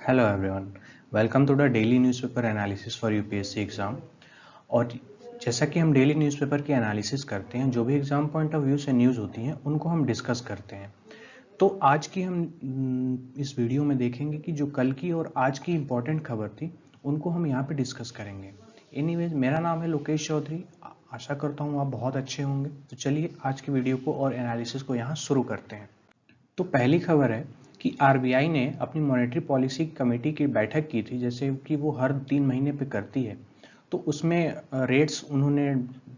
Hello everyone, welcome to the daily newspaper analysis for UPSC exam. और जैसा कि हम डेली न्यूज़पेपर की एनालिसिस करते हैं, जो भी एग्ज़ाम पॉइंट ऑफ व्यू से न्यूज़ होती हैं उनको हम डिस्कस करते हैं। तो आज की हम इस वीडियो में देखेंगे कि जो कल की और आज की इम्पोर्टेंट खबर थी उनको हम यहाँ पे डिस्कस करेंगे। एनीवेज, मेरा नाम है लोकेश चौधरी। आशा करता हूँ आप बहुत अच्छे होंगे। तो चलिए आज की वीडियो को और एनालिसिस को यहाँ शुरू करते हैं। तो पहली खबर है कि आरबीआई ने अपनी मॉनेटरी पॉलिसी कमेटी की बैठक की थी, जैसे कि वो हर 3 महीने पे करती है। तो उसमें रेट्स उन्होंने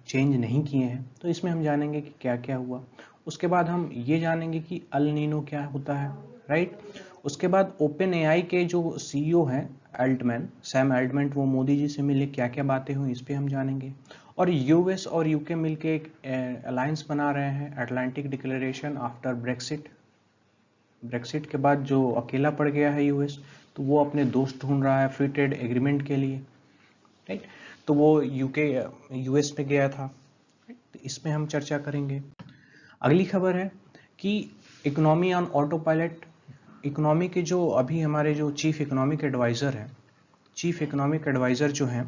चेंज नहीं किए हैं। तो इसमें हम जानेंगे कि क्या क्या हुआ। उसके बाद हम ये जानेंगे कि अल नीनो क्या होता है, राइट। उसके बाद ओपन एआई के जो सीईओ हैं सैम एल्टमैन, वो मोदी जी से मिले, क्या क्या बातें हुई इस पे हम जानेंगे। और यूएस और यूके मिलके एक अलायंस बना रहे हैं, Atlantic declaration after Brexit. Brexit के बाद जो अकेला पड़ गया है यूएस, तो वो अपने दोस्त ढूंढ रहा है फ्री ट्रेड एग्रीमेंट के लिए, राइट। तो वो यूके यूएस में गया था, तो इसमें हम चर्चा करेंगे। अगली खबर है कि economy on auto pilot. Economy के जो अभी हमारे जो चीफ इकोनॉमिक एडवाइज़र जो हैं,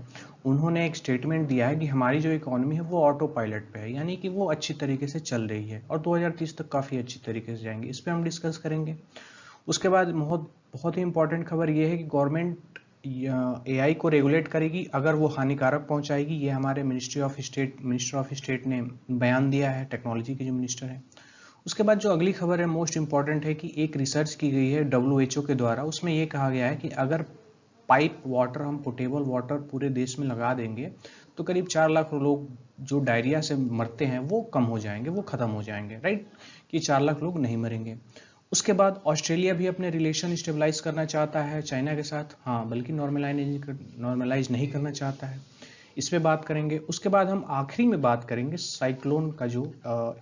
उन्होंने एक स्टेटमेंट दिया है कि हमारी जो इकोनॉमी है वो ऑटो पायलट पे है, यानी कि वो अच्छी तरीके से चल रही है और 2030 तक काफ़ी अच्छी तरीके से जाएंगे। इस पर हम डिस्कस करेंगे। उसके बाद बहुत बहुत ही इंपॉर्टेंट खबर ये है कि गवर्नमेंट एआई को रेगुलेट करेगी अगर वो हानिकारक पहुंचाएगी। ये हमारे मिनिस्टर ऑफ स्टेट ने बयान दिया है, टेक्नोलॉजी के जो मिनिस्टर हैं। उसके बाद जो अगली खबर है मोस्ट इंपॉर्टेंट है कि एक रिसर्च की गई है डब्ल्यूएचओ के द्वारा। उसमें ये कहा गया है कि अगर पाइप वाटर, हम पोटेबल वाटर पूरे देश में लगा देंगे तो करीब 4 लाख लोग जो डायरिया से मरते हैं वो कम हो जाएंगे, वो खत्म हो जाएंगे, राइट। कि 4 लाख लोग नहीं मरेंगे। उसके बाद ऑस्ट्रेलिया भी अपने रिलेशन स्टेबलाइज करना चाहता है चाइना के साथ, हाँ, बल्कि नॉर्मलाइज नहीं करना चाहता है। इस पे बात करेंगे। उसके बाद हम आखिरी में बात करेंगे साइक्लोन का जो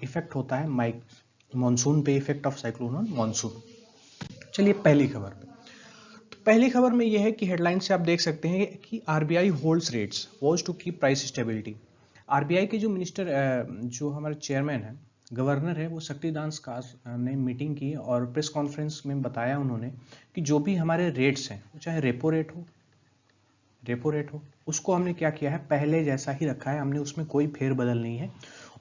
इफेक्ट होता है मानसून पे, effect of cyclone on monsoon. चलिए पहली खबर पे। तो पहली खबर में यह है कि हेडलाइन से आप देख सकते हैं कि RBI holds rates was to keep price stability. RBI के जो जो हमारे चेयरमैन है, गवर्नर है, वो शक्तिकांत दास ने मीटिंग की और प्रेस कॉन्फ्रेंस में बताया उन्होंने कि जो भी हमारे रेट्स हैं, चाहे रेपो रेट हो, उसको हमने क्या किया है, पहले जैसा ही रखा है, हमने उसमें कोई फेरबदल नहीं है।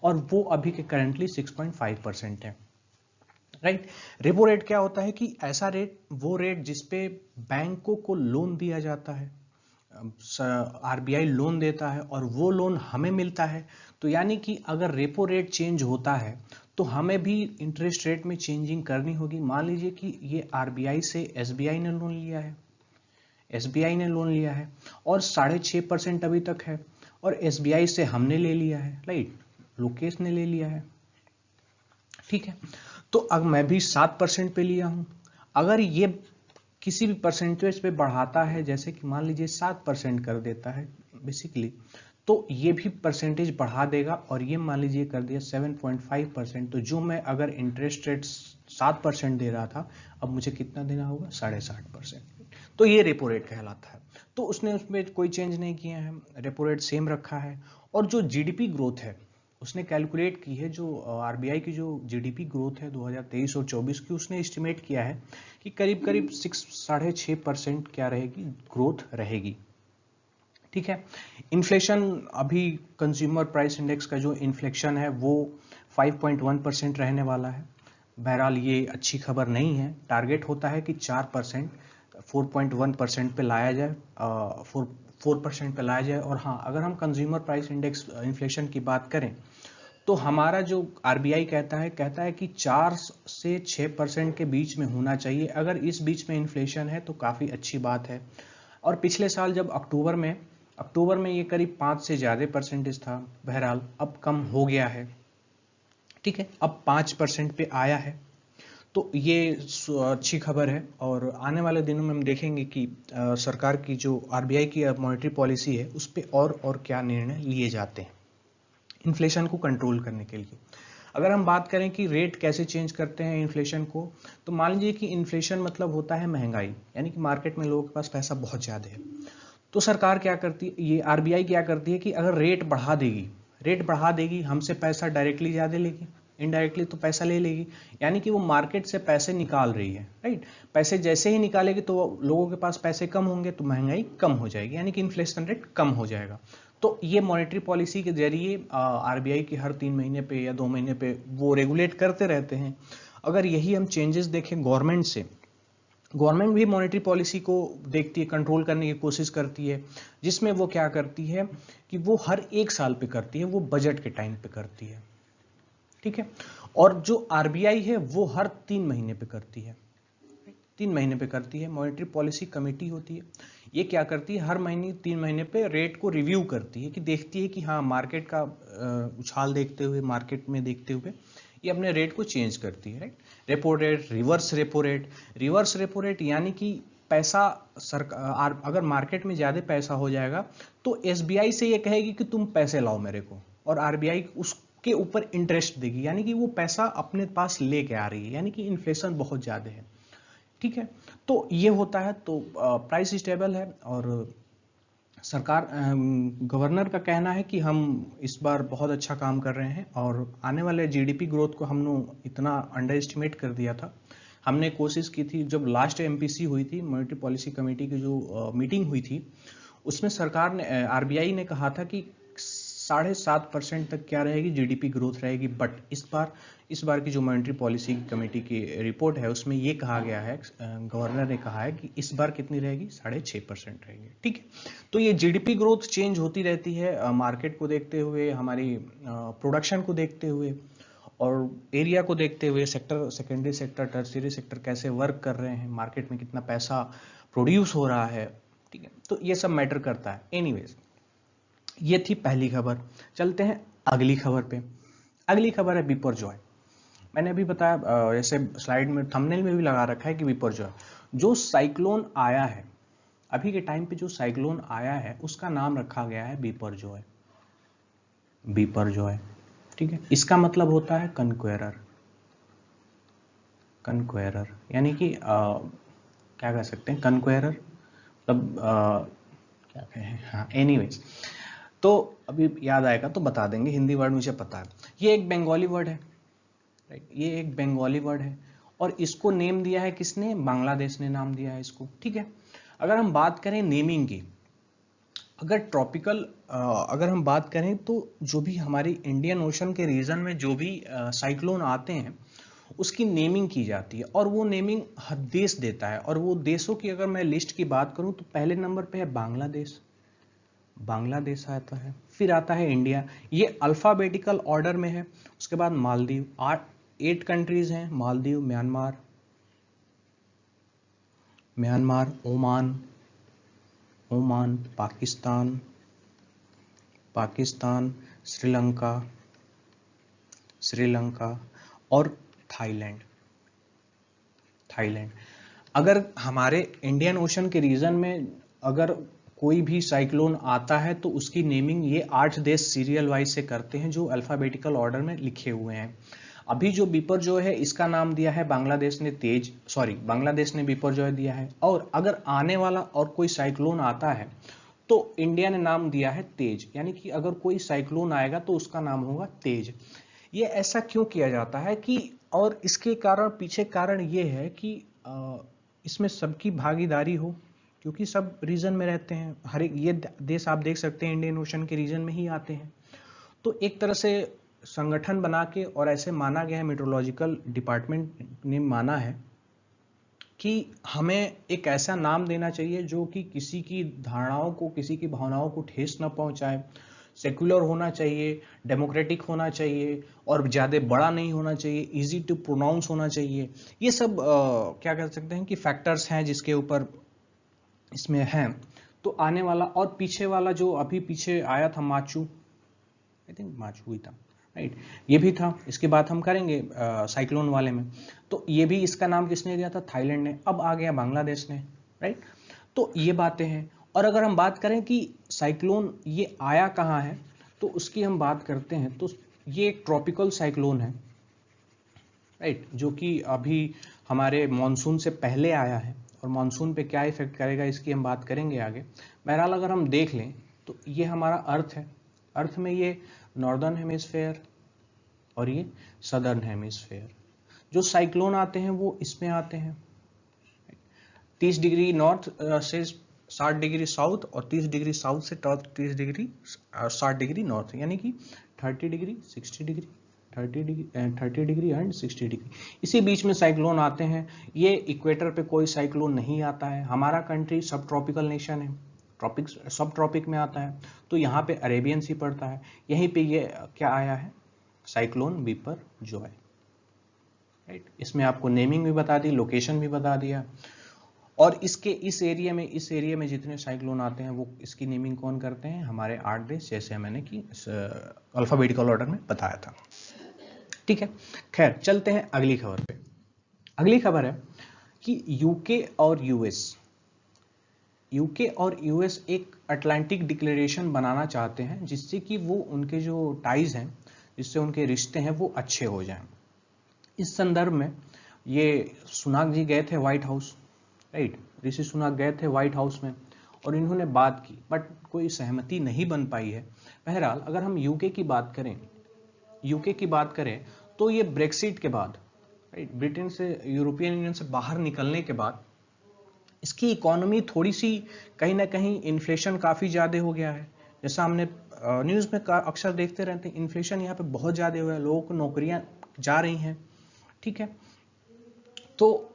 और वो अभी के करंटली 6.5% है, राइट। रेपो रेट क्या होता है कि ऐसा रेट, वो रेट जिसपे बैंकों को लोन दिया जाता है, आरबीआई लोन देता है और वो लोन हमें मिलता है। तो यानी कि अगर रेपो रेट चेंज होता है तो हमें भी इंटरेस्ट रेट में चेंजिंग करनी होगी। मान लीजिए कि ये आरबीआई से एसबीआई ने लोन लिया है और 6.5% अभी तक है, और एसबीआई से हमने ले लिया है, राइट, लोकेश ने ले लिया है, ठीक है। तो अब मैं भी 7% पे लिया हूं। अगर ये किसी भी परसेंटेज पे बढ़ाता है, जैसे कि मान लीजिए 7% कर देता है बेसिकली, तो ये भी परसेंटेज बढ़ा देगा और ये मान लीजिए कर दिया 7.5%। तो जो मैं अगर इंटरेस्ट रेट 7% दे रहा था, अब मुझे कितना देना होगा, 7.5%। तो ये रेपो रेट कहलाता है। तो उसने उसमें कोई चेंज नहीं किया है, रेपो रेट सेम रखा है। और जो जीडीपी ग्रोथ है उसने कैलकुलेट की है, जो आरबीआई की जो जीडीपी ग्रोथ है 2023 और 24 की, उसने एस्टिमेट किया है कि करीब करीब 6.5% क्या रहेगी, ग्रोथ रहेगी, ठीक है। इन्फ्लेशन, अभी कंज्यूमर प्राइस इंडेक्स का जो इन्फ्लेशन है वो 5.1% रहने वाला है। बहरहाल ये अच्छी खबर नहीं है। टारगेट होता है कि 4%, 4.1% पे लाया जाए, 4% पे लाया जाए। और हाँ, अगर हम कंज्यूमर प्राइस इंडेक्स इन्फ्लेशन की बात करें तो हमारा जो आरबीआई कहता है कि 4 से 6% के बीच में होना चाहिए। अगर इस बीच में इन्फ्लेशन है तो काफ़ी अच्छी बात है। और पिछले साल जब अक्टूबर में ये करीब 5 से ज़्यादा परसेंटेज था, बहरहाल अब कम हो गया है, ठीक है, अब 5% पे आया है। तो ये अच्छी खबर है। और आने वाले दिनों में हम देखेंगे कि सरकार की जो आरबीआई की मॉनेटरी पॉलिसी है उस पर और क्या निर्णय लिए जाते हैं इन्फ्लेशन को कंट्रोल करने के लिए। अगर हम बात करें कि रेट कैसे चेंज करते हैं इन्फ्लेशन को, तो मान लीजिए कि इन्फ्लेशन मतलब होता है महंगाई, यानी कि मार्केट में लोगों के पास पैसा बहुत ज़्यादा है। तो सरकार क्या करती है, ये आरबीआई क्या करती है कि अगर रेट बढ़ा देगी, हमसे पैसा डायरेक्टली ज़्यादा लेगी, इनडायरेक्टली तो पैसा ले लेगी, यानी कि वो मार्केट से पैसे निकाल रही है, राइट। पैसे जैसे ही निकालेगी तो लोगों के पास पैसे कम होंगे तो महंगाई कम हो जाएगी, यानी कि इन्फ्लेशन रेट कम हो जाएगा। तो ये मॉनेटरी पॉलिसी के जरिए आरबीआई की हर 3 महीने पे या 2 महीने पे वो रेगुलेट करते रहते हैं। अगर यही हम चेंजेस देखें गवर्नमेंट से, गवर्नमेंट भी मॉनेटरी पॉलिसी को देखती है, कंट्रोल करने की कोशिश करती है, जिसमें वो क्या करती है कि वो हर 1 साल पे करती है, वो बजट के टाइम पे करती है, ठीक है। और जो आरबीआई है वो हर 3 महीने पे करती है, 3 महीने पे करती है। मॉनेटरी पॉलिसी कमेटी होती है, ये क्या करती है, हर महीने 3 महीने पे रेट को रिव्यू करती है, कि देखती है कि हाँ मार्केट का उछाल देखते हुए, मार्केट में देखते हुए ये अपने रेट को चेंज करती है, right. Repo rate, reverse repo rate. Reverse repo rate यानी कि पैसा सरकार, अगर मार्केट में ज़्यादा पैसा हो जाएगा तो एसबीआई से ये कहेगी कि तुम पैसे लाओ मेरे को, और आरबीआई उसके ऊपर इंटरेस्ट देगी, यानी कि वो पैसा अपने पास लेके आ रही है, यानी कि इन्फ्लेशन बहुत ज़्यादा है, ठीक है। तो ये होता है, तो प्राइस स्टेबल है। और सरकार, गवर्नर का कहना है कि हम इस बार बहुत अच्छा काम कर रहे हैं, और आने वाले जीडीपी ग्रोथ को हमने इतना अंडर एस्टिमेट कर दिया था। हमने कोशिश की थी, जब लास्ट एमपीसी हुई थी, मॉनेटरी पॉलिसी कमेटी की जो मीटिंग हुई थी, उसमें सरकार ने, आरबीआई ने कहा था कि 7.5% तक क्या रहेगी, जीडीपी ग्रोथ रहेगी। बट इस बार की जो मॉनेटरी पॉलिसी कमेटी की रिपोर्ट है उसमें ये कहा गया है, गवर्नर ने कहा है कि इस बार कितनी रहेगी, 6.5% रहेगी, ठीक है। तो ये जीडीपी ग्रोथ चेंज होती रहती है मार्केट को देखते हुए, हमारी प्रोडक्शन को देखते हुए, और एरिया को देखते हुए, sector, secondary sector, tertiary sector कैसे वर्क कर रहे हैं, मार्केट में कितना पैसा प्रोड्यूस हो रहा है, ठीक है। तो ये सब मैटर करता है। एनीवेज, ये थी पहली खबर। चलते हैं अगली खबर पे। अगली खबर है बिपरजॉय। मैंने अभी बताया, जैसे स्लाइड में, थंबनेल में भी लगा रखा है कि बिपरजॉय, जो साइक्लोन आया है अभी के टाइम पे, जो साइक्लोन आया है उसका नाम रखा गया है बिपरजॉय। बिपरजॉय, ठीक है। इसका मतलब होता है कनक्वेरर। कनक्वेरर यानी कि क्या कह सकते हैं, कनक्वेरर मतलब क्या कहें, हाँ, एनीवेज। तो अभी याद आएगा तो बता देंगे, हिंदी वर्ड मुझे पता है। ये एक बंगाली वर्ड है, राइट, ये एक बंगाली वर्ड है, और इसको नेम दिया है किसने, बांग्लादेश ने नाम दिया है इसको, ठीक है। अगर हम बात करें नेमिंग की, अगर ट्रॉपिकल, अगर हम बात करें तो जो भी हमारी इंडियन ओशन के रीजन में जो भी साइक्लोन आते हैं उसकी नेमिंग की जाती है, और वो नेमिंग हर देश देता है। और वो देशों की अगर मैं लिस्ट की बात करूं तो पहले नंबर पे है बांग्लादेश, बांग्लादेश आता है, फिर आता है इंडिया, ये अल्फाबेटिकल ऑर्डर में है। उसके बाद मालदीव, 8 कंट्रीज हैं, मालदीव, म्यांमार, ओमान, पाकिस्तान, श्रीलंका और थाईलैंड। अगर हमारे इंडियन ओशन के रीजन में अगर कोई भी साइक्लोन आता है तो उसकी नेमिंग ये 8 देश सीरियल वाइज से करते हैं, जो अल्फाबेटिकल ऑर्डर में लिखे हुए हैं। अभी जो बिपरजॉय है इसका नाम दिया है बांग्लादेश ने, बांग्लादेश ने बिपरजॉय दिया है। और अगर आने वाला और कोई साइक्लोन आता है तो इंडिया ने नाम दिया है तेज, यानी कि अगर कोई साइक्लोन आएगा तो उसका नाम होगा तेज। ये ऐसा क्यों किया जाता है कि, और इसके कारण, पीछे कारण ये है कि इसमें सबकी भागीदारी हो, क्योंकि सब रीजन में रहते हैं, हर एक ये देश आप देख सकते हैं इंडियन ओशन के रीजन में ही आते हैं। तो एक तरह से संगठन बना के, और ऐसे माना गया है, मेट्रोलॉजिकल डिपार्टमेंट ने माना है कि हमें एक ऐसा नाम देना चाहिए जो कि किसी की धारणाओं को, किसी की भावनाओं को ठेस न पहुंचाए, सेक्युलर होना चाहिए, डेमोक्रेटिक होना चाहिए, और ज़्यादा बड़ा नहीं होना चाहिए, इजी टू प्रोनाउंस होना चाहिए। ये सब क्या कह सकते हैं कि फैक्टर्स हैं जिसके ऊपर इसमें हैं। तो आने वाला और पीछे वाला जो अभी पीछे आया था, माचू, आई थिंक माचू ही था, राइट, ये भी था। इसके बाद हम करेंगे साइक्लोन वाले में। तो ये भी, इसका नाम किसने दिया था, थाईलैंड ने, अब आ गया बांग्लादेश ने, राइट। तो ये बातें हैं। और अगर हम बात करें कि साइक्लोन ये आया कहाँ है, तो उसकी हम बात करते हैं, तो ये एक ट्रॉपिकल साइक्लोन है, राइट, जो कि अभी हमारे मॉनसून से पहले आया है। और मॉनसून पे क्या इफेक्ट करेगा इसकी हम बात करेंगे आगे। बहरहाल अगर हम देख लें तो ये हमारा अर्थ है। अर्थ में ये नॉर्दर्न हेमिस्फेयर, और ये सदर्न हेमिस्फेयर। जो साइक्लोन आते हैं वो इसमें आते हैं 30 डिग्री नॉर्थ से 60 डिग्री साउथ, और 30 डिग्री साउथ से 30 डिग्री 60 डिग्री नॉर्थ, यानी कि 30 degree 60 degree 30 degree and 60 degree, इसी बीच में साइक्लोन आते हैं। ये इक्वेटर पे कोई साइक्लोन नहीं आता है। हमारा कंट्री सब ट्रॉपिकल नेशन है, ट्रॉपिक सब ट्रॉपिक में आता है, तो यहाँ पे अरेबियन सी पड़ता है। यहीं पे ये क्या आया है, साइक्लोन बिपरजॉय, राइट। इसमें आपको नेमिंग भी बता दी, लोकेशन भी बता दिया, और इसके इस एरिया में जितने साइक्लोन आते हैं वो इसकी नेमिंग कौन करते हैं, हमारे 8 देश, जैसे मैंने कि अल्फाबेटिकल ऑर्डर में बताया था। ठीक है, खैर चलते हैं अगली खबर पे। अगली खबर है कि यूके और यूएस एक अटलांटिक डिक्लेरेशन बनाना चाहते हैं, जिससे कि वो उनके जो टाइज हैं, जिससे उनके रिश्ते हैं वो अच्छे हो जाएं। इस संदर्भ में ये सुनाक जी गए थे व्हाइट हाउस, राइट। ऋषि सुनाक गए थे व्हाइट हाउस में और इन्होंने बात की, बट कोई सहमति नहीं बन पाई है। बहरहाल अगर हम यूके की बात करें तो ये ब्रेक्सिट के बाद, राइट, ब्रिटेन से, यूरोपियन यूनियन से बाहर निकलने के बाद इसकी इकोनॉमी थोड़ी सी कहीं ना कहीं, इन्फ्लेशन काफ़ी ज़्यादा हो गया है। जैसा हमने न्यूज़ में अक्सर देखते रहते हैं, इन्फ्लेशन यहाँ पे बहुत ज़्यादा हुआ है, लोगों को नौकरियां जा रही हैं, ठीक है। तो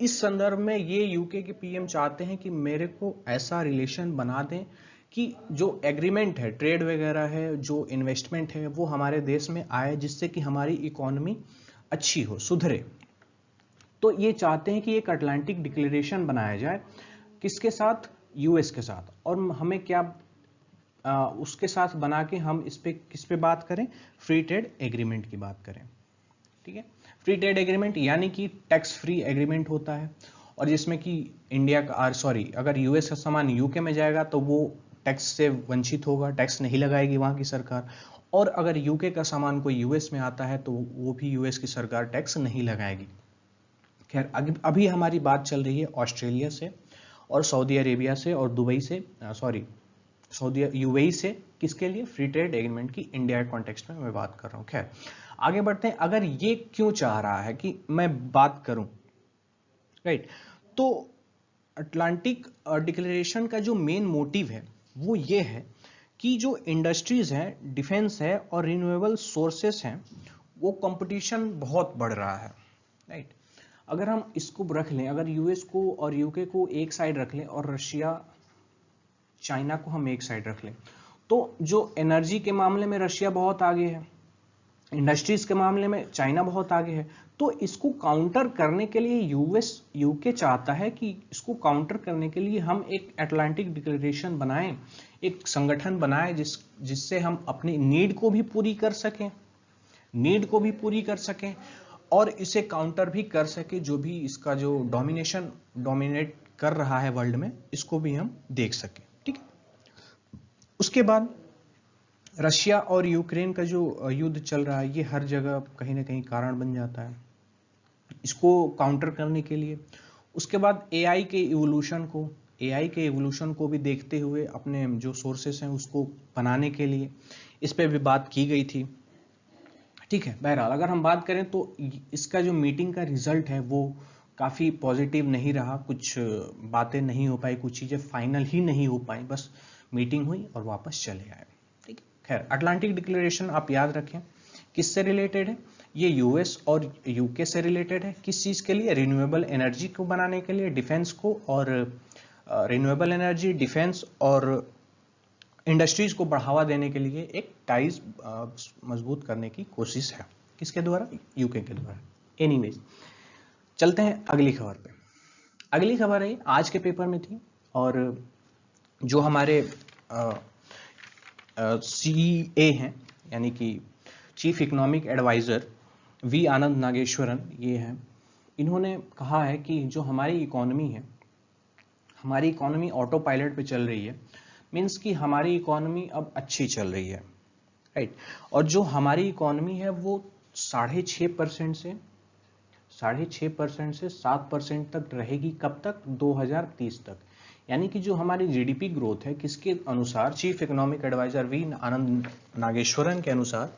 इस संदर्भ में ये यूके के पीएम चाहते हैं कि मेरे को ऐसा रिलेशन बना दें कि जो एग्रीमेंट है, ट्रेड वगैरह है, जो इन्वेस्टमेंट है, वो हमारे देश में आए, जिससे कि हमारी इकोनॉमी अच्छी हो, सुधरे। तो ये चाहते हैं कि एक अटलांटिक डिक्लेरेशन बनाया जाए, किसके साथ, यूएस के साथ। और हमें क्या उसके साथ बना के हम इस पे किस पे बात करें, फ्री ट्रेड एग्रीमेंट की बात करें, ठीक है। फ्री ट्रेड एग्रीमेंट यानी कि टैक्स फ्री एग्रीमेंट होता है, और जिसमें कि इंडिया का अगर यूएस का सामान यूके में जाएगा तो वो टैक्स से वंचित होगा, टैक्स नहीं लगाएगी वहाँ की सरकार, और अगर यूके का सामान कोई यूएस में आता है तो वो भी यूएस की सरकार टैक्स नहीं लगाएगी। खैर अभी हमारी बात चल रही है ऑस्ट्रेलिया से और सऊदी अरेबिया से और दुबई से, यूएई से, किसके लिए, फ्री ट्रेड एग्रीमेंट की इंडिया के कॉन्टेक्स्ट में मैं बात कर रहा हूँ। खैर आगे बढ़ते हैं। अगर ये क्यों चाह रहा है कि मैं बात करूं, राइट, तो अटलांटिक डिक्लेरेशन का जो मेन मोटिव है वो ये है कि जो इंडस्ट्रीज हैं, डिफेंस है और रिन्यूएबल सोर्सेस हैं, वो कंपटीशन बहुत बढ़ रहा है, राइट। अगर हम इसको रख लें, अगर यूएस को और यूके को एक साइड रख लें और रशिया चाइना को हम एक साइड रख लें, तो जो एनर्जी के मामले में रशिया बहुत आगे है, इंडस्ट्रीज के मामले में चाइना बहुत आगे है। तो इसको काउंटर करने के लिए यूके चाहता है कि इसको काउंटर करने के लिए हम एक अटलांटिक डिक्लेरेशन बनाएं, एक संगठन बनाएं जिससे हम अपनी नीड को भी पूरी कर सकें और इसे काउंटर भी कर सके, जो भी इसका जो डोमिनेट कर रहा है वर्ल्ड में, इसको भी हम देख सकें, ठीक है। उसके बाद रशिया और यूक्रेन का जो युद्ध चल रहा है, ये हर जगह कहीं ना कहीं कारण बन जाता है इसको काउंटर करने के लिए। उसके बाद एआई के इवोल्यूशन को भी देखते हुए अपने जो सोर्सेस हैं उसको बनाने के लिए इस पे भी बात की गई थी, ठीक है। बहरहाल अगर हम बात करें तो इसका जो मीटिंग का रिजल्ट है वो काफ़ी पॉजिटिव नहीं रहा, कुछ बातें नहीं हो पाई, कुछ चीज़ें फाइनल ही नहीं हो पाई, बस मीटिंग हुई और वापस चले आए, ठीक है। खैर अटलांटिक डिक्लेरेशन आप याद रखें किससे रिलेटेड है, ये यूएस और यूके से रिलेटेड है। किस चीज़ के लिए, रिन्यूएबल एनर्जी को बनाने के लिए, डिफेंस को, और रिन्यूएबल एनर्जी, डिफेंस और इंडस्ट्रीज को बढ़ावा देने के लिए एक टाइज मजबूत करने की कोशिश है, किसके द्वारा, यूके के द्वारा। एनीवेज चलते हैं अगली खबर पे। अगली खबर है आज के पेपर में थी, और जो हमारे CEA हैं, यानी कि चीफ इकोनॉमिक एडवाइजर वी आनंद नागेश्वरन, ये हैं, इन्होंने कहा है कि जो हमारी इकोनॉमी ऑटो पायलट पे चल रही है, मीन्स कि हमारी इकोनॉमी अब अच्छी चल रही है, राइट। और जो हमारी इकोनॉमी है वो 6.5% से 7% तक रहेगी, कब तक, 2030 तक। यानी कि जो हमारी जीडीपी ग्रोथ है, किसके अनुसार, चीफ इकोनॉमिक एडवाइजर वी आनंद नागेश्वरन के अनुसार,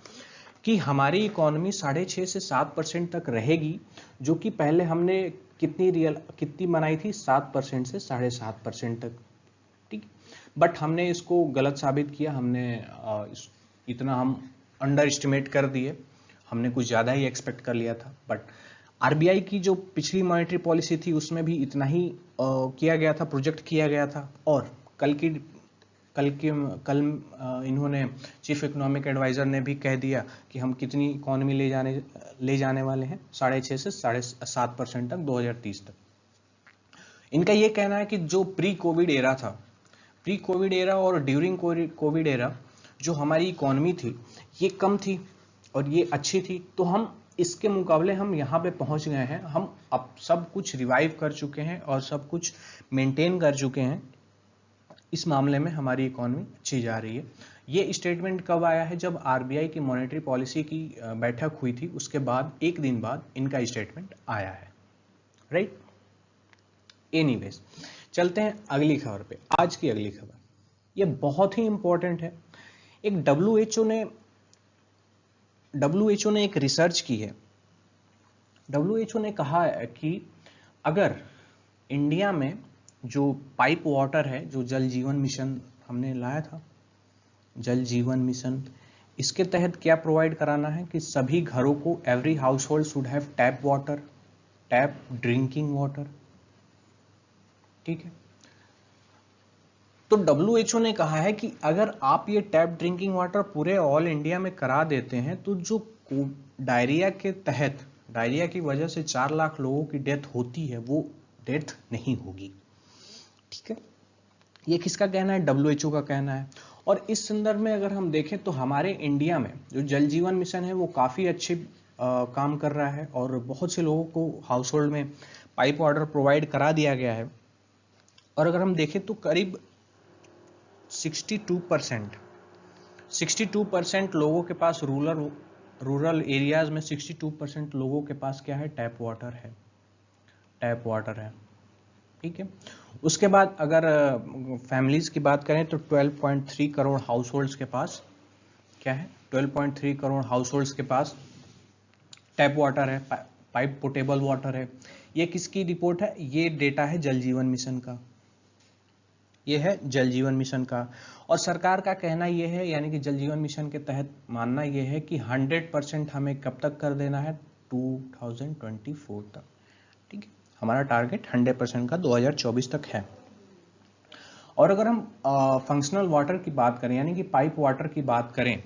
कि हमारी इकोनॉमी 6.5 से 7% तक रहेगी, जो कि पहले हमने कितनी बनाई थी, 7% से 7.5% तक, ठीक। बट हमने इसको गलत साबित किया, हमने इतना हम अंडर एस्टिमेट कर दिए, हमने कुछ ज़्यादा ही एक्सपेक्ट कर लिया था। बट आरबीआई की जो पिछली मॉनेटरी पॉलिसी थी उसमें भी इतना ही किया गया था, प्रोजेक्ट किया गया था। और कल इन्होंने चीफ इकोनॉमिक एडवाइजर ने भी कह दिया कि हम कितनी इकोनॉमी ले जाने वाले हैं, 6.5 से 7.5% तक 2030 तक। इनका ये कहना है कि जो प्री कोविड एरा और ड्यूरिंग कोविड एरा जो हमारी इकोनॉमी थी ये कम थी और ये अच्छी थी, तो हम इसके मुकाबले हम यहाँ पे पहुँच गए हैं, हम अब सब कुछ रिवाइव कर चुके हैं और सब कुछ मेंटेन कर चुके हैं। इस मामले में हमारी इकोनॉमी अच्छी जा रही है। ये स्टेटमेंट कब आया है, जब आरबीआई की मॉनेटरी पॉलिसी की बैठक हुई थी, उसके बाद एक दिन बाद इनका स्टेटमेंट आया है, राइट। एनीवेज, चलते हैं अगली खबर पे। आज की अगली खबर ये बहुत ही इंपॉर्टेंट है। एक डब्ल्यूएचओ ने एक रिसर्च की है। डब्ल्यूएचओ ने कहा है कि अगर इंडिया में जो पाइप वाटर है, जो जल जीवन मिशन हमने लाया था, जल जीवन मिशन, इसके तहत क्या प्रोवाइड कराना है कि सभी घरों को, every house hold should have tap water, tap drinking water, ठीक है। तो डब्ल्यूएचओ ने कहा है कि अगर आप ये टैप ड्रिंकिंग वाटर पूरे ऑल इंडिया में करा देते हैं तो जो डायरिया की वजह से 4 लाख लोगों की डेथ होती है, वो डेथ नहीं होगी, ठीक है। ये किसका कहना है, डब्ल्यूएचओ का कहना है। और इस संदर्भ में अगर हम देखें तो हमारे इंडिया में जो जल जीवन मिशन है वो काफ़ी अच्छे काम कर रहा है और बहुत से लोगों को हाउस होल्ड में पाइप वाटर प्रोवाइड करा दिया गया है। और अगर हम देखें तो करीब 62% लोगों के पास, रूरल एरियाज में 62% लोगों के पास क्या है, टैप वाटर है, ठीक है। उसके बाद अगर फैमिलीज की बात करें तो 12.3 करोड़ हाउस होल्ड्स के पास क्या है, 12.3 करोड़ हाउस होल्ड्स के पास टैप वाटर है, पाइप पोर्टेबल वाटर है। ये किसकी रिपोर्ट है, ये डेटा है जल जीवन मिशन का, ये है जल जीवन मिशन का। और सरकार का कहना ये है, यानी कि जल जीवन मिशन के तहत मानना ये है कि 100% हमें कब तक कर देना है, 2024 तक, ठीक है। हमारा टारगेट 100% का 2024 तक है। और अगर हम फंक्शनल वाटर की बात करें, यानी कि पाइप वाटर की बात करें,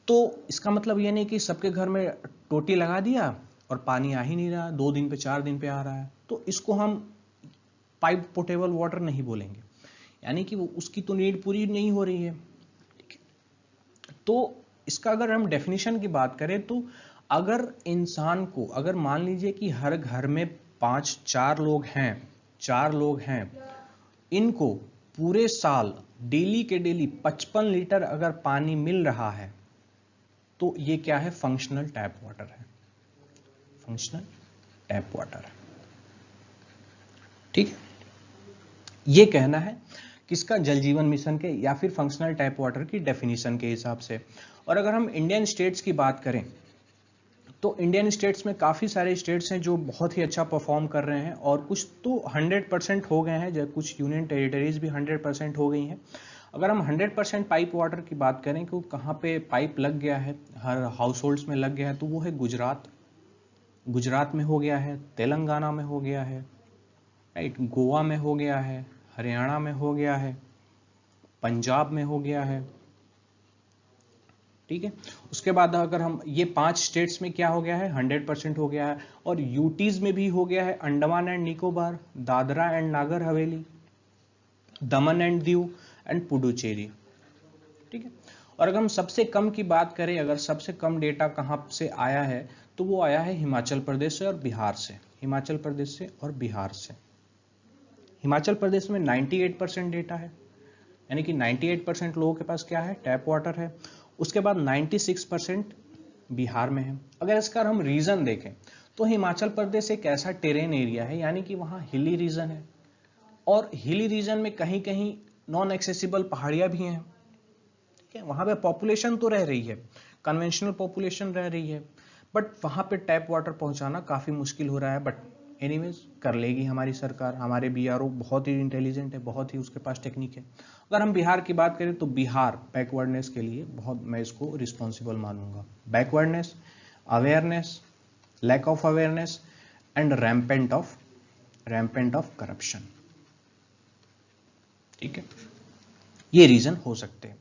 तो इसका मतलब ये नहीं कि सबके घर में टोटी लगा दिया और पानी आ ही नहीं रहा, 2 दिन पे 4 दिन पे आ रहा है, तो इसको हम पाइप पोर्टेबल वाटर नहीं बोलेंगे, यानी कि वो उसकी तो नीड पूरी नहीं हो रही है, ठीक है। तो इसका अगर हम डेफिनेशन की बात करें तो अगर इंसान को, अगर मान लीजिए कि हर घर में 4 लोग हैं, इनको पूरे साल डेली के डेली 55 लीटर अगर पानी मिल रहा है तो ये क्या है, फंक्शनल टैप वाटर है, फंक्शनल टैप वाटर है, ठीक है। ये कहना है किसका, जल जीवन मिशन के या फिर फंक्शनल टैप वाटर की डेफिनेशन के हिसाब से। और अगर हम इंडियन स्टेट्स की बात करें तो इंडियन स्टेट्स में काफ़ी सारे स्टेट्स हैं जो बहुत ही अच्छा परफॉर्म कर रहे हैं और कुछ तो 100% हो गए हैं, जब कुछ यूनियन टेरिटरीज भी 100% हो गई हैं। अगर हम 100% पाइप वाटर की बात करें कि कहाँ पे पाइप लग गया है, हर हाउस होल्ड्स में लग गया है, तो वो है गुजरात में हो गया है, तेलंगाना में हो गया है, राइट, गोवा में हो गया है, हरियाणा में हो गया है, पंजाब में हो गया है, ठीक है। उसके बाद अगर हम ये 5 स्टेट्स में क्या हो गया है, 100% हो गया है। और यूटीज में भी हो गया है, Andaman and Nicobar, Dadra and Nagar Haveli, Daman and Diu and Puducherry, ठीक है। और अगर हम सबसे कम की बात करें, अगर सबसे कम डेटा कहाँ से आया है तो वो आया है हिमाचल प्रदेश से और बिहार से, हिमाचल प्रदेश में 98% डेटा है, यानी कि 98% लोगों के पास क्या है, टैप वाटर है। उसके बाद 96% बिहार में है। अगर इसका हम रीजन देखें तो हिमाचल प्रदेश एक ऐसा टेरेन एरिया है, यानी कि वहाँ हिली रीजन है और हिली रीजन में कहीं कहीं नॉन एक्सेसिबल पहाड़ियाँ भी हैं, ठीक है। वहाँ पे पॉपुलेशन तो रह रही है, कन्वेंशनल पॉपुलेशन रह रही है, बट वहाँ पे टैप वाटर पहुँचाना काफ़ी मुश्किल हो रहा है। बट एनीवेज कर लेगी हमारी सरकार, हमारे बीआरओ बहुत ही इंटेलिजेंट है, बहुत ही उसके पास टेक्निक है। अगर हम बिहार की बात करें तो बिहार बैकवर्डनेस के लिए बहुत, मैं इसको रिस्पॉन्सिबल मानूंगा। Backwardness, awareness, lack of awareness and rampant of corruption. ठीक है, ये रीजन हो सकते हैं।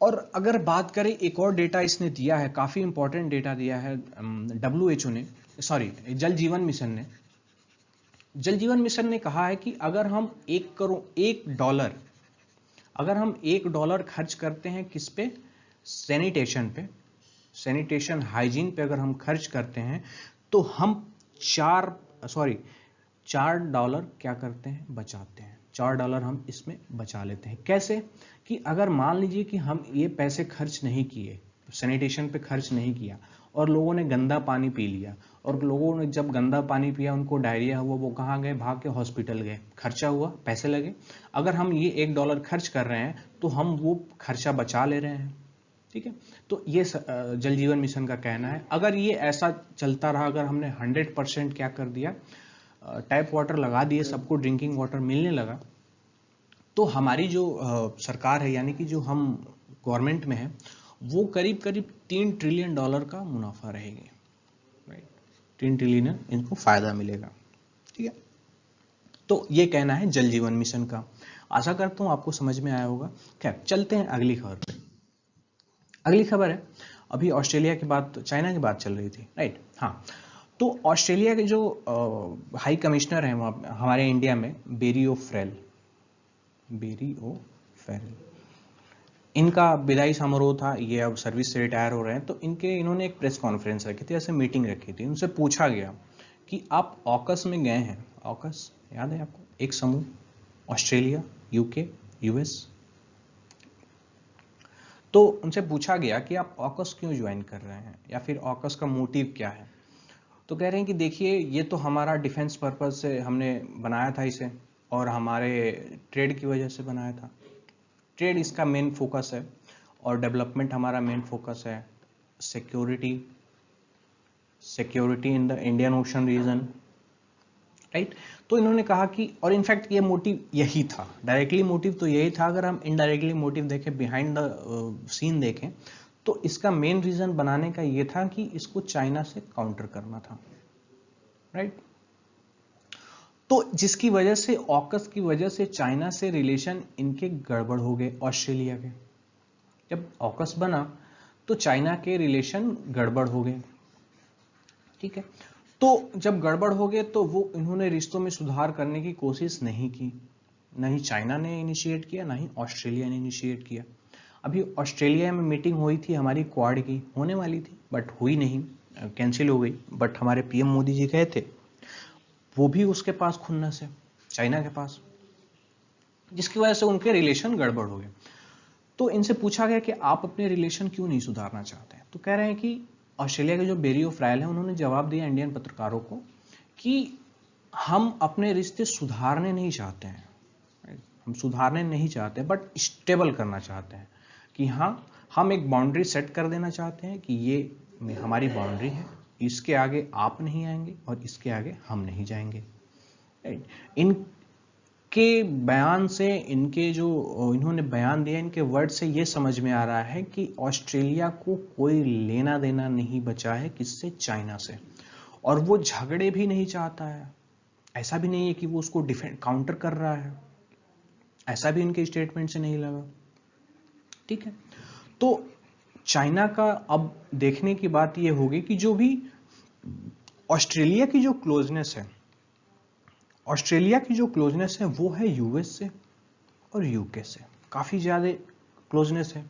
और अगर बात करें, एक और डेटा इसने दिया है, काफी इंपॉर्टेंट डेटा दिया है WHO ने, सॉरी जल जीवन मिशन ने। जल जीवन मिशन ने कहा है कि अगर हम $1 अगर हम $1 खर्च करते हैं किस पे, सैनिटेशन पे, सैनिटेशन हाइजीन पे अगर हम खर्च करते हैं तो हम $4 क्या करते हैं, बचाते हैं। $4 हम इसमें बचा लेते हैं। कैसे? कि अगर मान लीजिए कि हम ये पैसे खर्च नहीं किए, सैनिटेशन पे खर्च नहीं किया, और लोगों ने गंदा पानी पी लिया, और लोगों ने जब गंदा पानी पिया उनको डायरिया हुआ, वो कहाँ गए, भाग के हॉस्पिटल गए, खर्चा हुआ, पैसे लगे। अगर हम ये $1 खर्च कर रहे हैं तो हम वो खर्चा बचा ले रहे हैं। ठीक है, तो ये जल जीवन मिशन का कहना है। अगर ये ऐसा चलता रहा, अगर हमने 100% क्या कर दिया, टैप वाटर लगा दिए, सबको ड्रिंकिंग वाटर मिलने लगा, तो हमारी जो सरकार है, यानी कि जो हम गवर्नमेंट में है, वो करीब करीब $3 ट्रिलियन का मुनाफा रहेगी। राइट, 3 ट्रिलियन इनको फायदा मिलेगा। ठीक है, तो ये कहना है जल जीवन मिशन का। आशा करता हूँ आपको समझ में आया होगा। खैर, चलते हैं अगली खबर पे। अगली खबर है, अभी ऑस्ट्रेलिया की बात, चाइना की बात चल रही थी, राइट। हाँ, तो ऑस्ट्रेलिया के जो हाई कमिश्नर हैं वहाँ हमारे इंडिया में, बेरी ओ फेरेल, इनका विदाई समारोह था। ये अब सर्विस से रिटायर हो रहे हैं, तो इन्होंने एक प्रेस कॉन्फ्रेंस रखी थी, ऐसे मीटिंग रखी थी। उनसे पूछा गया कि आप ऑकस में गए हैं, ऑकस याद है आपको, एक समूह, ऑस्ट्रेलिया, यूके, यूएस। तो उनसे पूछा गया कि आप ऑकस क्यों ज्वाइन कर रहे हैं, या फिर ऑकस का मोटिव क्या है। तो कह रहे हैं कि देखिए, ये तो हमारा डिफेंस पर्पज से हमने बनाया था इसे, और हमारे ट्रेड की वजह से बनाया था। ट्रेड इसका मेन फोकस है, और डेवलपमेंट हमारा मेन फोकस है। Security in the Indian Ocean region, right. तो इन्होंने कहा कि, और इनफैक्ट ये मोटिव यही था, डायरेक्टली मोटिव तो यही था। अगर हम इनडायरेक्टली मोटिव देखें, बिहाइंड द सीन देखें, तो इसका मेन रीजन बनाने का ये था कि इसको चाइना से काउंटर करना था, राइट। तो जिसकी वजह से, ऑकस की वजह से चाइना से रिलेशन इनके गड़बड़ हो गए, ऑस्ट्रेलिया के। जब ऑकस बना तो चाइना के रिलेशन गड़बड़ हो गए। ठीक है, तो जब गड़बड़ हो गए तो वो इन्होंने रिश्तों में सुधार करने की कोशिश नहीं की, नहीं चाइना ने इनिशिएट किया, ना ही ऑस्ट्रेलिया ने इनिशिएट किया। अभी ऑस्ट्रेलिया में मीटिंग हुई थी हमारी, क्वाड की होने वाली थी, बट हुई नहीं, कैंसिल हो गई। बट हमारे पीएम मोदी जी गए थे, वो भी उसके पास खुन्नस है, चाइना के पास, जिसकी वजह से उनके रिलेशन गड़बड़ हो गए। तो इनसे पूछा गया कि आप अपने रिलेशन क्यों नहीं सुधारना चाहते हैं। तो कह रहे हैं कि ऑस्ट्रेलिया के जो बेरी ओ फेरेल हैं, उन्होंने जवाब दिया इंडियन पत्रकारों को कि हम अपने रिश्ते सुधारने नहीं चाहते हैं, हम सुधारने नहीं चाहते, बट स्टेबल करना चाहते हैं। कि हाँ, हम एक बाउंड्री सेट कर देना चाहते हैं कि ये हमारी बाउंड्री है, इसके आगे आप नहीं आएंगे और इसके आगे हम नहीं जाएंगे। इनके बयान से, इनके जो इन्होंने बयान दिया, इनके वर्ड से ये समझ में आ रहा है कि ऑस्ट्रेलिया को कोई लेना देना नहीं बचा है किससे, चाइना से। और वो झगड़े भी नहीं चाहता है, ऐसा भी नहीं है कि वो उसको डिफेंड काउंटर कर रहा है, ऐसा भी इनके स्टेटमेंट से नहीं लगा। ठीक है, तो चाइना का अब देखने की बात ये होगी कि जो भी ऑस्ट्रेलिया की जो क्लोजनेस है, ऑस्ट्रेलिया की जो क्लोजनेस है वो है यूएस से और यूके से, काफी ज्यादा क्लोजनेस है।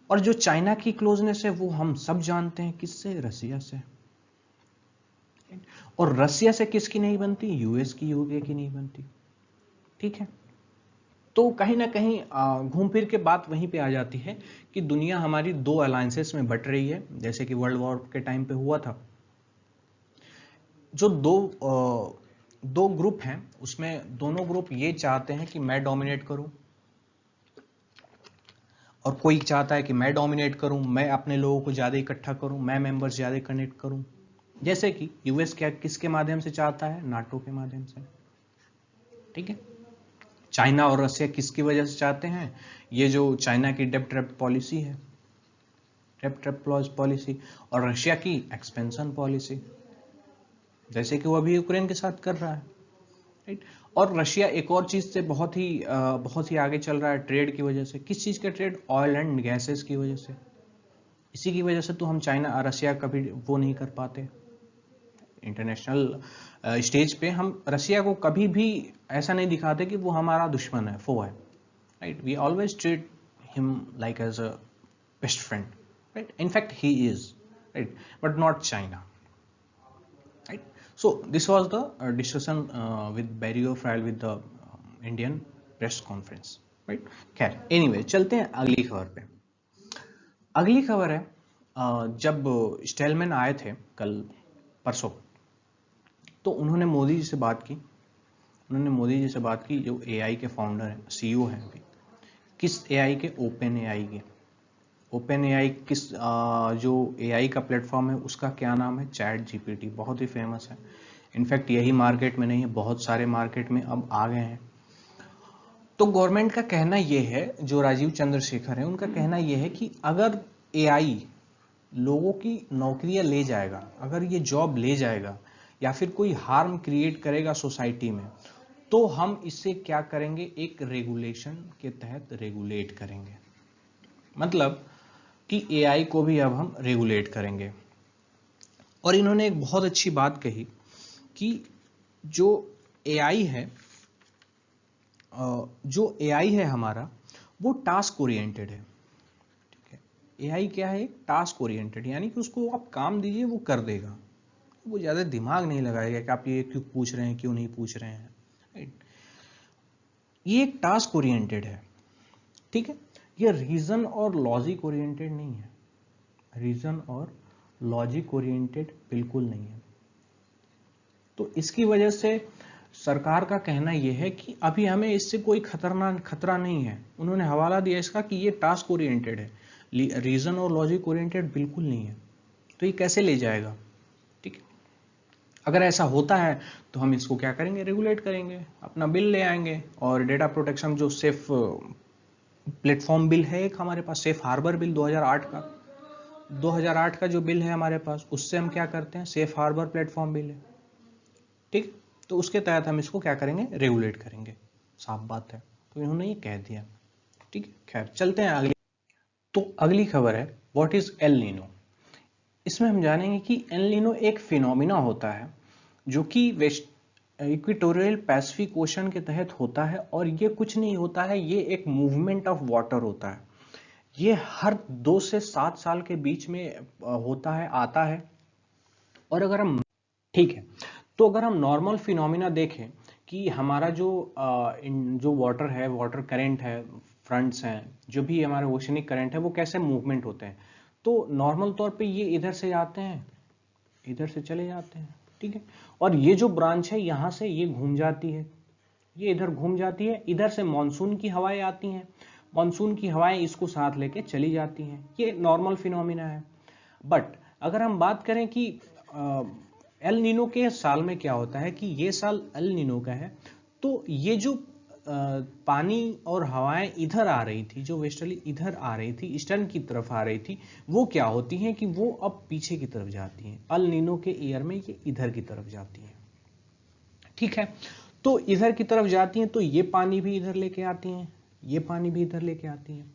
और जो चाइना की क्लोजनेस है वो हम सब जानते हैं किससे, रसिया से। और रसिया से किसकी नहीं बनती, यूएस की, यूके की नहीं बनती। ठीक है, तो कहीं ना कहीं घूम फिर के बात वहीं पे आ जाती है कि दुनिया हमारी दो अलायंसेस में बट रही है, जैसे कि वर्ल्ड वॉर के टाइम पे हुआ था। जो दो ग्रुप हैं, उसमें दोनों ग्रुप ये चाहते हैं कि मैं डोमिनेट करूं, और कोई चाहता है कि मैं डोमिनेट करूं, मैं अपने लोगों को ज़्यादा इकट्ठा करूं, मैं मेंबर्स ज़्यादा कनेक्ट करूं। जैसे कि यूएस क्या किसके माध्यम से चाहता है, नाटो के माध्यम से, ठीक है। चाइना और रशिया किसकी वजह से चाहते हैं, ये जो चाइना की डेब्ट ट्रैप पॉलिसी है, डेब्ट ट्रैप पॉलिसी, और रशिया की एक्सपेंशन पॉलिसी, जैसे कि वो अभी यूक्रेन के साथ कर रहा है, राइट। और रशिया एक और चीज से बहुत ही आगे चल रहा है ट्रेड की वजह से। किस चीज का ट्रेड, ऑयल एंड गैसेस की वजह से। इसी की वजह से तो हम चाइना रशिया कभी वो नहीं कर पाते इंटरनेशनल स्टेज पे। हम रशिया को कभी भी ऐसा नहीं दिखाते कि वो हमारा दुश्मन है, फो है, right. We always treat him like as a best friend, right. In fact he is, right, but not China, right. So this was the discussion with Barry O'Farrell with the Indian press conference, right. खैर anyway चलते हैं अगली खबर पे। अगली खबर है जब स्टेलमैन आए थे कल परसों, तो उन्होंने मोदी जी से बात की। उन्होंने मोदी जी से बात की, जो एआई के फाउंडर हैं, सीईओ हैं अभी, किस एआई के, ओपन एआई के। ओपन एआई किस जो एआई का प्लेटफॉर्म है उसका क्या नाम है, चैट जीपीटी, बहुत ही फेमस है। इनफैक्ट यही मार्केट में नहीं है, बहुत सारे मार्केट में अब आ गए हैं। तो गवर्नमेंट का कहना यह है, जो राजीव चंद्रशेखर है उनका कहना यह है कि अगर एआई लोगों की नौकरियां ले जाएगा, अगर ये जॉब ले जाएगा या फिर कोई हार्म क्रिएट करेगा सोसाइटी में, तो हम इससे क्या करेंगे, एक रेगुलेशन के तहत रेगुलेट करेंगे। मतलब कि एआई को भी अब हम रेगुलेट करेंगे। और इन्होंने एक बहुत अच्छी बात कही कि जो एआई है, हमारा, वो टास्क ओरिएंटेड है, ठीक है। एआई क्या है, टास्क ओरिएंटेड, यानी कि उसको आप काम दीजिए वो कर देगा, वो ज़्यादा दिमाग नहीं लगाएगा कि आप ये क्यों पूछ रहे हैं, क्यों नहीं पूछ रहे हैं, राइट। ये एक टास्क ओरिएंटेड है, ठीक है। ये रीजन और लॉजिक ओरिएंटेड नहीं है, रीजन और लॉजिक ओरिएंटेड बिल्कुल नहीं है। तो इसकी वजह से सरकार का कहना यह है कि अभी हमें इससे कोई खतरा नहीं है। उन्होंने हवाला दिया इसका कि ये टास्क ओरिएंटेड है, रीजन और लॉजिक ओरिएंटेड बिल्कुल नहीं है। तो ये कैसे ले जाएगा, ठीक है। अगर ऐसा होता है तो हम इसको क्या करेंगे, रेगुलेट करेंगे, अपना बिल ले आएंगे। और डेटा प्रोटेक्शन जो सेफ प्लेटफॉर्म बिल है एक हमारे पास, सेफ हार्बर बिल 2008 का जो बिल है हमारे पास, उससे हम क्या करते हैं, सेफ हार्बर प्लेटफॉर्म बिल है, ठीक। तो उसके तहत हम इसको क्या करेंगे, रेगुलेट करेंगे, साफ बात है। तो इन्होंने ये कह दिया, ठीक है। खैर चलते हैं अगली। तो अगली खबर है, व्हाट इज एल नीनो। इसमें हम जानेंगे कि एल नीनो एक फिनोमिना होता है जो कि वेस्ट इक्वेटोरियल पैसिफिक ओशन के तहत होता है। और ये कुछ नहीं होता है, ये एक मूवमेंट ऑफ वाटर होता है। ये हर 2 से 7 साल के बीच में होता है, आता है। और अगर हम, ठीक है, तो अगर हम नॉर्मल फिनोमिना देखें कि हमारा जो वाटर है, वाटर करंट है, फ्रंट्स हैं, जो भी हमारे ओशनिक करंट है, वो कैसे मूवमेंट होते हैं। तो नॉर्मल तौर पे ये इधर से आते हैं, इधर से चले जाते हैं, ठीक है। और ये जो ब्रांच है यहाँ से ये घूम जाती है, ये इधर घूम जाती है, इधर से मानसून की हवाएं आती हैं, मानसून की हवाएं इसको साथ लेके चली जाती हैं। ये नॉर्मल फिनोमिना है। बट अगर हम बात करें कि एल नीनो के साल में क्या होता है, कि ये साल एल नीनो का है, तो ये जो पानी और हवाएं इधर आ रही थी, जो वेस्टर्ली इधर आ रही थी, ईस्टर्न की तरफ आ रही थी, वो क्या होती हैं कि वो अब पीछे की तरफ जाती हैं। एल नीनो के ईयर में ये इधर की तरफ जाती हैं, ठीक है। तो इधर की तरफ जाती हैं, तो ये पानी भी इधर लेके आती हैं, ये पानी भी इधर लेके आती हैं।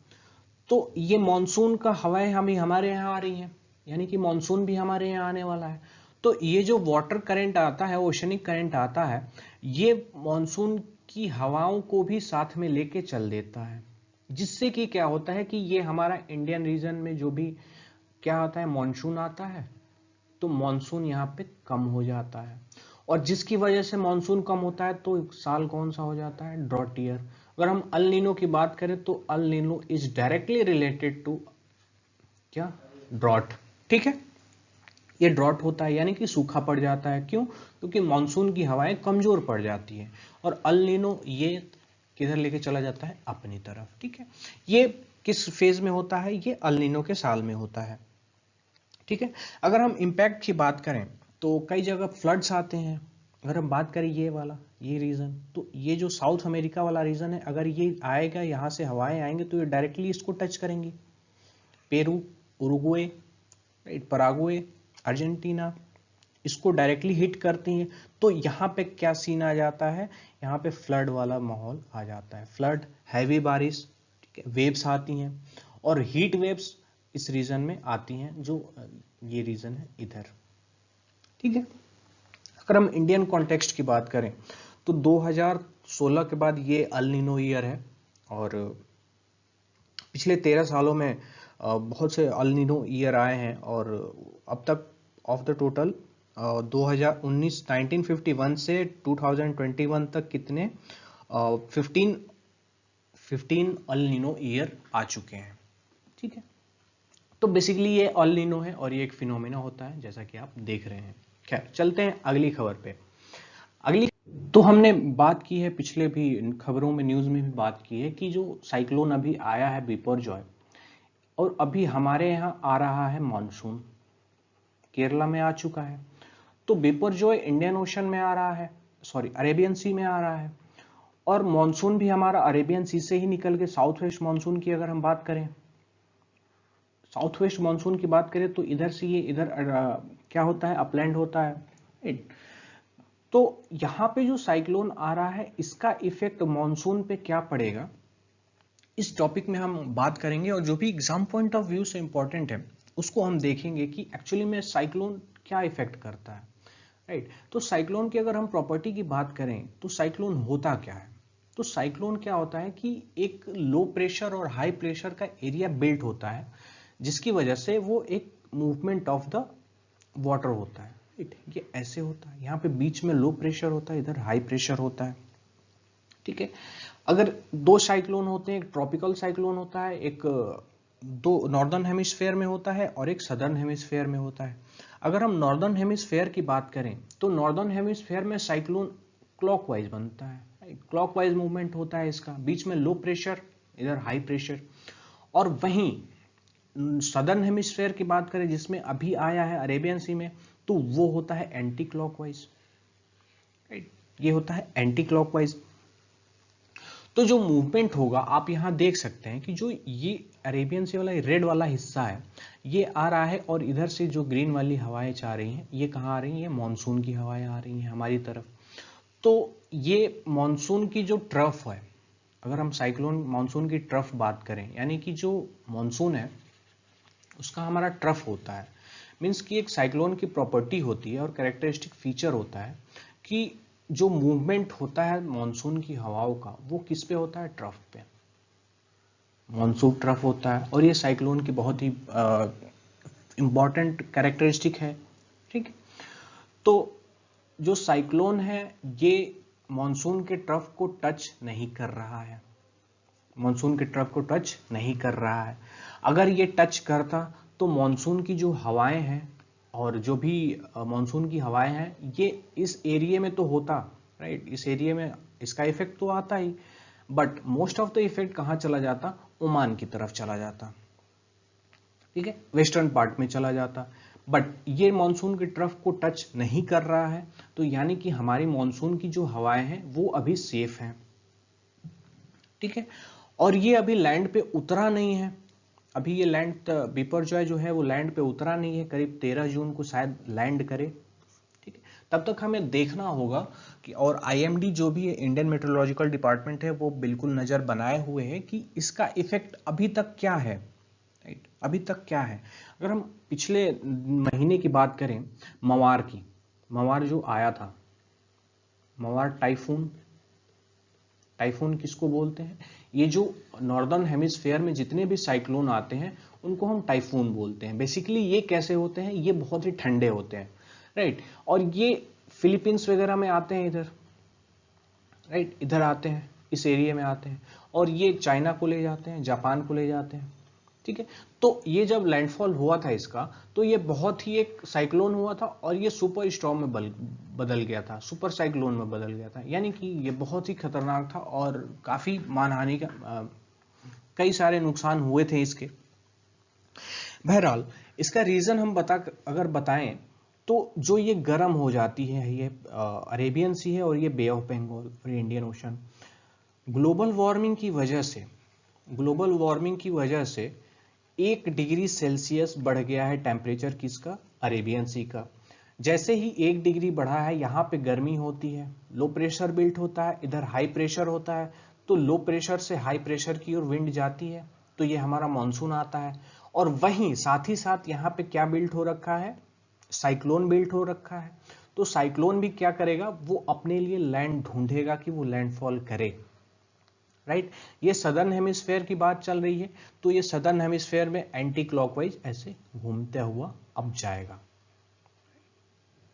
तो ये मॉनसून का हवाएं हमारे यहाँ आ रही हैं, यानी कि मॉनसून भी हमारे यहाँ आने वाला है। तो ये जो वाटर करंट आता है, ओशनिक करंट आता है, ये मॉनसून की हवाओं को भी साथ में लेके चल देता है, जिससे कि क्या होता है कि ये हमारा इंडियन रीजन में जो भी क्या आता है, मॉनसून आता है, तो मॉनसून यहाँ पे कम हो जाता है। और जिसकी वजह से मॉनसून कम होता है तो साल कौन सा हो जाता है, ड्रॉट ईयर। अगर हम अल नीनो की बात करें तो El Nino is directly related to क्या, ड्रॉट, ठीक है। ये ड्रॉट होता है, यानी कि सूखा पड़ जाता है। क्यों, क्योंकि मानसून की हवाएं कमजोर पड़ जाती हैं। और अल नीनो ये किधर लेके चला जाता है, अपनी तरफ, ठीक है। ये किस फेज में होता है, ये अल नीनो के साल में होता है। ठीक है, अगर हम इम्पैक्ट की बात करें तो कई जगह फ्लड्स आते हैं। अगर हम बात करें ये वाला, ये रीजन, तो ये जो साउथ अमेरिका वाला रीजन है, अगर ये आएगा, यहाँ से हवाएं आएंगे तो ये डायरेक्टली इसको टच करेंगी। Peru, Uruguay, right, Paraguay, Argentina, इसको डायरेक्टली हिट करती हैं। तो यहाँ पे क्या सीन आ जाता है, यहाँ पे फ्लड वाला माहौल आ जाता है। फ्लड, हैवी बारिश, ठीक है, वेव्स आती हैं, और हीट वेव्स इस रीजन में आती हैं, जो ये रीजन है इधर। ठीक है, अगर हम इंडियन कॉन्टेक्स्ट की बात करें तो 2016 के बाद ये अल नीनो ईयर है, और पिछले 13 सालों में बहुत से अल नीनो ईयर आए हैं, और अब तक ऑफ द टोटल 1951 से 2021 तक कितने 15 अल नीनो ईयर आ चुके हैं। ठीक है, तो बेसिकली ये अल नीनो है और ये एक फिनोमेना होता है, जैसा कि आप देख रहे हैं। खैर, चलते हैं अगली खबर पे। अगली तो हमने बात की है, पिछले भी खबरों में, न्यूज में भी बात की है कि जो साइक्लोन अभी आया है बिपरजॉय, और अभी हमारे यहाँ आ रहा है मॉनसून, केरला में आ चुका है। तो बिपरजॉय इंडियन ओशन में आ रहा है, सॉरी अरेबियन सी में आ रहा है, और मॉनसून भी हमारा अरेबियन सी से ही निकल के साउथ वेस्ट मॉनसून की अगर हम बात करें, साउथ वेस्ट मॉनसून की बात करें तो इधर से ये इधर क्या होता है, अपलैंड होता है, राइट। तो यहाँ पे जो साइक्लोन आ रहा है, इसका इफेक्ट मॉनसून पे क्या पड़ेगा, इस टॉपिक में हम बात करेंगे, और जो भी एग्जाम पॉइंट ऑफ व्यू से इंपॉर्टेंट है उसको हम देखेंगे कि एक्चुअली में साइक्लोन क्या इफेक्ट करता है, राइट। तो साइक्लोन की अगर हम प्रॉपर्टी की बात करें तो साइक्लोन होता क्या है, तो साइक्लोन क्या होता है कि एक लो प्रेशर और हाई प्रेशर का एरिया बिल्ट होता है, जिसकी वजह से वो एक मूवमेंट ऑफ द वाटर होता है, राइट। ये ऐसे होता है, यहाँ पे बीच में लो प्रेशर होता है, इधर हाई प्रेशर होता है। ठीक है, अगर दो साइक्लोन होते हैं, एक ट्रॉपिकल साइक्लोन होता है, एक दो नॉर्दर्न हेमिस्फेयर में होता है और एक सदर्न हेमिस्फेयर में होता है। अगर हम नॉर्दर्न हेमिस्फेयर की बात करें तो नॉर्दर्न हेमिस्फेयर में साइक्लोन क्लॉकवाइज बनता है, क्लॉकवाइज मूवमेंट होता है इसका, बीच में लो प्रेशर, इधर हाई प्रेशर। और वहीं सदर्न हेमिस्फेयर की बात करें, जिसमें अभी आया है अरेबियन सी में, तो वो होता है एंटी क्लॉकवाइज, राइट, ये होता है एंटी क्लॉकवाइज। तो जो मूवमेंट होगा, आप यहां देख सकते हैं कि जो ये अरेबियन सी वाला रेड वाला हिस्सा है, ये आ रहा है, और इधर से जो ग्रीन वाली हवाएं जा रही हैं, ये कहाँ आ रही हैं, ये मानसून की हवाएं आ रही हैं हमारी तरफ। तो ये मानसून की जो ट्रफ है, अगर हम साइक्लोन मानसून की ट्रफ बात करें, यानी कि जो मानसून है उसका हमारा ट्रफ होता है, मीन्स कि एक साइक्लोन की प्रॉपर्टी होती है और कैरेक्टरिस्टिक फीचर होता है कि जो मूवमेंट होता है मॉनसून की हवाओं का, वो किस पे होता है, ट्रफ पे, मॉनसून ट्रफ होता है। और ये साइक्लोन की बहुत ही इंपॉर्टेंट कैरेक्टरिस्टिक है। ठीक, तो जो साइक्लोन है ये मॉनसून के ट्रफ को टच नहीं कर रहा है, मॉनसून के ट्रफ को टच नहीं कर रहा है। अगर ये टच करता तो मॉनसून की जो हवाएं हैं, और जो भी मॉनसून की हवाएं हैं, ये इस एरिया में तो होता, राइट, इस एरिया में इसका इफेक्ट तो आता ही, but most of the effect कहाँ चला जाता, ओमान की तरफ चला जाता, ठीक है, वेस्टर्न पार्ट में चला जाता। बट ये मॉनसून की ट्रफ को टच नहीं कर रहा है, तो यानी कि हमारी मॉनसून की जो हवाएं हैं वो अभी सेफ हैं। ठीक है, और ये अभी लैंड पे उतरा नहीं है, अभी ये लैंड बिपरजॉय जो है वो लैंड पे उतरा नहीं है, करीब 13 जून को शायद लैंड करे। ठीक है, तब तक हमें देखना होगा कि, और आईएमडी जो भी है, इंडियन मेट्रोलॉजिकल डिपार्टमेंट है, वो बिल्कुल नज़र बनाए हुए है कि इसका इफेक्ट अभी तक क्या है, राइट, अभी तक क्या है। अगर हम पिछले महीने की बात करें, मवार की, मवार जो आया था, मवार टाइफून, टाइफून किसको बोलते हैं, ये जो नॉर्दर्न हेमिस्फेयर में जितने भी साइक्लोन आते हैं उनको हम टाइफून बोलते हैं। बेसिकली ये कैसे होते हैं, ये बहुत ही ठंडे होते हैं, राइट, और ये फिलीपींस वगैरह में आते हैं इधर, राइट, इधर आते हैं, इस एरिया में आते हैं, और ये चाइना को ले जाते हैं, जापान को ले जाते हैं। ठीक है, तो ये जब लैंडफॉल हुआ था इसका, तो ये बहुत ही एक साइक्लोन हुआ था, और ये सुपर स्टॉर्म में बदल गया था, सुपर साइक्लोन में बदल गया था, यानी कि ये बहुत ही खतरनाक था और काफी मानहानि का कई सारे नुकसान हुए थे इसके। बहरहाल इसका रीजन हम अगर बताएं तो जो ये गर्म हो जाती है, ये अरेबियन सी है और ये बे ऑफ बंगाल और इंडियन ओशन, ग्लोबल वार्मिंग की वजह से 1 डिग्री सेल्सियस बढ़ गया है टेम्परेचर किसका, अरेबियन सी का। जैसे ही 1 डिग्री बढ़ा है, यहाँ पे गर्मी होती है, लो प्रेशर बिल्ट होता है, इधर हाई प्रेशर होता है, तो लो प्रेशर से हाई प्रेशर की ओर विंड जाती है, तो ये हमारा मानसून आता है। और वहीं साथ ही साथ यहाँ पे क्या बिल्ट हो रखा है, साइक्लोन बिल्ट हो रखा है। तो साइक्लोन भी क्या करेगा, वो अपने लिए लैंड ढूंढेगा कि वो लैंडफॉल करे, राइट। ये सदर्न हेमिस्फेयर की बात चल रही है, तो ये सदर्न हेमिस्फेयर में एंटी क्लॉकवाइज ऐसे घूमते हुआ अब जाएगा।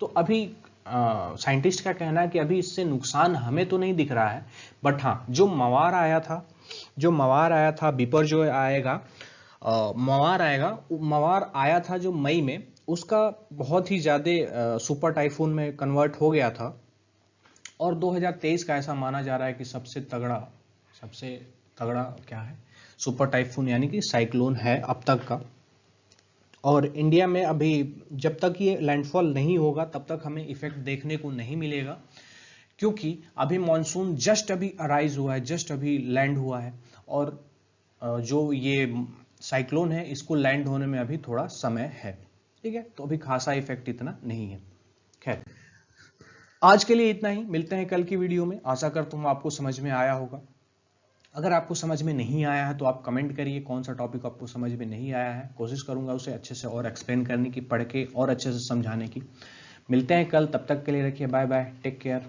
तो अभी साइंटिस्ट का कहना है कि अभी इससे नुकसान हमें तो नहीं दिख रहा है, बट हाँ जो मवार आया था बिपरजॉय आएगा, मवार आया था जो मई में, उसका बहुत ही ज्यादा सुपर टाइफून में कन्वर्ट हो गया था। और 2023 का ऐसा माना जा रहा है कि सबसे तगड़ा क्या है, सुपर टाइफून यानी कि साइक्लोन है अब तक का। और इंडिया में अभी जब तक ये लैंडफॉल नहीं होगा तब तक हमें इफेक्ट देखने को नहीं मिलेगा, क्योंकि अभी मॉनसून जस्ट अभी अराइज हुआ है, जस्ट अभी लैंड हुआ है, और जो ये साइक्लोन है इसको लैंड होने में अभी थोड़ा समय है, ठीक है। तो अभी खासा इफेक्ट इतना नहीं है। खैर आज के लिए इतना ही, मिलते हैं कल की वीडियो में। आशा करता हूँ आपको समझ में आया होगा। अगर आपको समझ में नहीं आया है तो आप कमेंट करिए कौन सा टॉपिक आपको समझ में नहीं आया है, कोशिश करूंगा उसे अच्छे से और एक्सप्लेन करने की, पढ़ के और अच्छे से समझाने की। मिलते हैं कल, तब तक के लिए रखिए बाय बाय, टेक केयर।